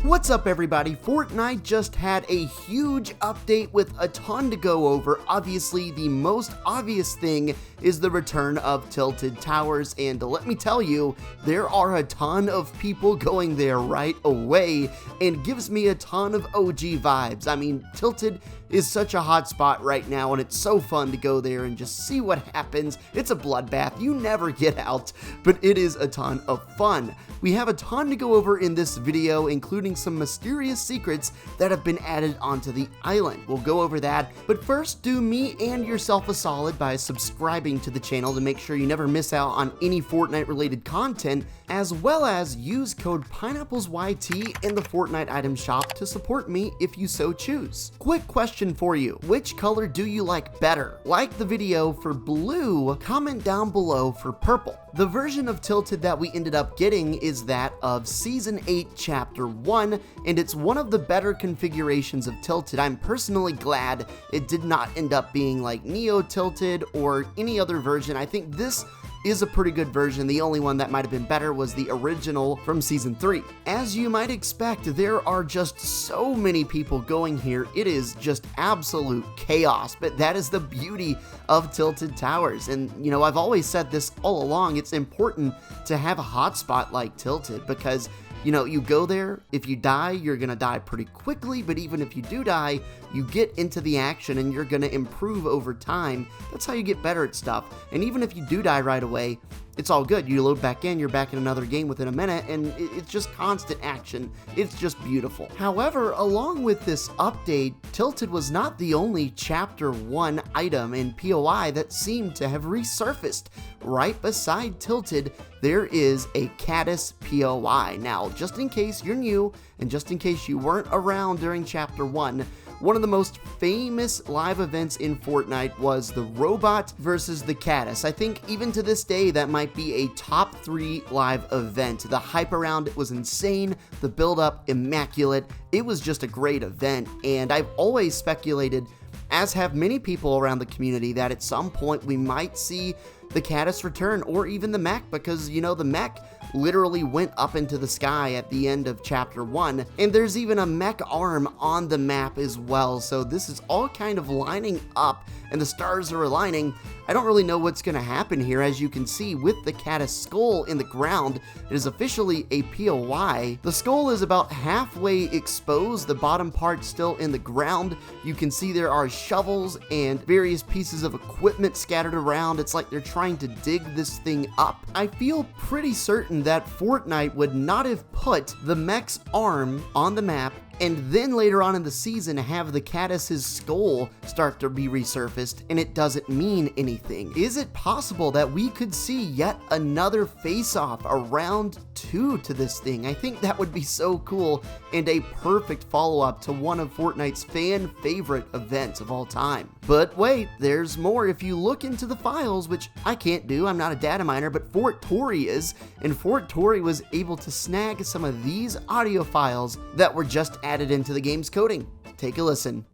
What's up everybody, Fortnite just had a huge update with a ton to go over. Obviously, the most obvious thing is the return of Tilted Towers, and let me tell you, there are a ton of people going there right away, and gives me a ton of OG vibes. I mean, Tilted is such a hot spot right now, and it's so fun to go there and just see what happens. It's a bloodbath, you never get out, but it is a ton of fun. We have a ton to go over in this video, including some mysterious secrets that have been added onto the island. We'll go over that, but first do me and yourself a solid by subscribing to the channel to make sure you never miss out on any Fortnite related content, as well as use code PINEAPPLESYT in the Fortnite item shop to support me if you so choose. Quick question for you, which color do you like better? Like the video for blue, comment down below for purple. The version of Tilted that we ended up getting is that of Season 8 Chapter 1, and it's one of the better configurations of Tilted. I'm personally glad it did not end up being like Neo Tilted or any other version. I think this is a pretty good version. The only one that might have been better was the original from Season 3. As you might expect, there are just so many people going here. It is just absolute chaos, but that is the beauty of Tilted Towers. And you know, I've always said this all along, it's important to have a hotspot like Tilted because you know, you go there, if you die, you're gonna die pretty quickly, but even if you do die, you get into the action and you're gonna improve over time. That's how you get better at stuff. And even if you do die right away, it's all good. You load back in, you're back in another game within a minute, and it's just constant action. It's just beautiful. However, along with this update, Tilted was not the only Chapter 1 item in POI that seemed to have resurfaced. Right beside Tilted, there is a Caddis POI. Now, just in case you're new, and just in case you weren't around during Chapter 1, one of the most famous live events in Fortnite was the Robot versus the Caddis. I think even to this day, that might be a top 3 live event. The hype around it was insane, the build-up immaculate. It was just a great event, and I've always speculated, as have many people around the community, that at some point we might see the Caddis return, or even the mech, because, you know, the mech literally went up into the sky at the end of Chapter 1, and there's even a mech arm on the map as well, so this is all kind of lining up, and the stars are aligning. I don't really know what's going to happen here. As you can see, with the Caddis skull in the ground, it is officially a POI. The skull is about halfway exposed, the bottom part still in the ground. You can see there are shovels and various pieces of equipment scattered around. It's like they're trying to dig this thing up. I feel pretty certain that Fortnite would not have put the mech's arm on the map and then later on in the season have the Caddis's skull start to be resurfaced and it doesn't mean anything. Is it possible that we could see yet another face-off, a round 2 to this thing? I think that would be so cool and a perfect follow-up to one of Fortnite's fan favorite events of all time. But wait, there's more. If you look into the files, which I can't do, I'm not a data miner, but Fort Tory is, and Fort Tory was able to snag some of these audio files that were just added into the game's coding. Take a listen.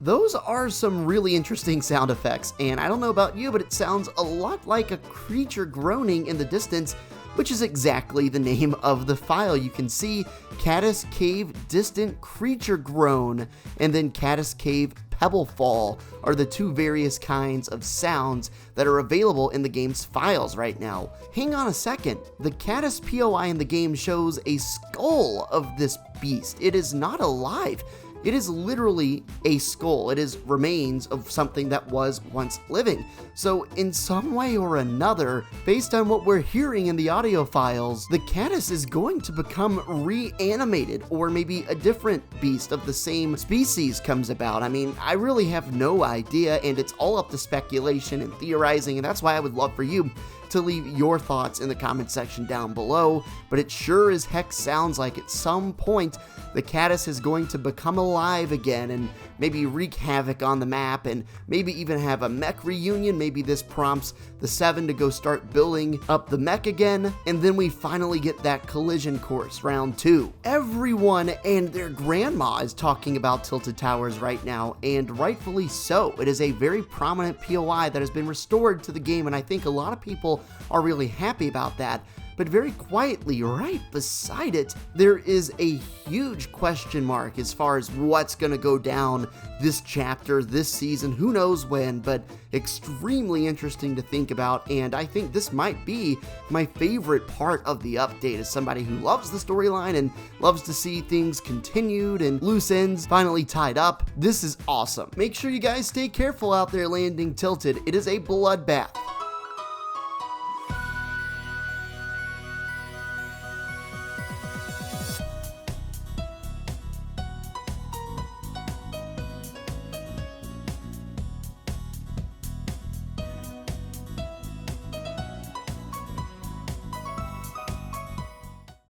Those are some really interesting sound effects, and I don't know about you, but it sounds a lot like a creature groaning in the distance, which is exactly the name of the file. You can see Caddis Cave Distant Creature Groan, and then Caddis Cave Pebble Fall are the two various kinds of sounds that are available in the game's files right now. Hang on a second, the Caddis POI in the game shows a skull of this beast. It is not alive. It is literally a skull. It is remains of something that was once living. So in some way or another, based on what we're hearing in the audio files, the Caddis is going to become reanimated, or maybe a different beast of the same species comes about. I mean, I really have no idea, and it's all up to speculation and theorizing, and that's why I would love for you to leave your thoughts in the comment section down below, but it sure as heck sounds like at some point the Caddus is going to become alive again and maybe wreak havoc on the map and maybe even have a mech reunion. Maybe this prompts the Seven to go start building up the mech again, and then we finally get that collision course round 2. Everyone and their grandma is talking about Tilted Towers right now, and rightfully so. It is a very prominent POI that has been restored to the game, and I think a lot of people are really happy about that. But very quietly, right beside it, there is a huge question mark as far as what's going to go down this chapter, this season, who knows when, but extremely interesting to think about, and I think this might be my favorite part of the update as somebody who loves the storyline and loves to see things continued and loose ends finally tied up. This is awesome. Make sure you guys stay careful out there landing Tilted. It is a bloodbath.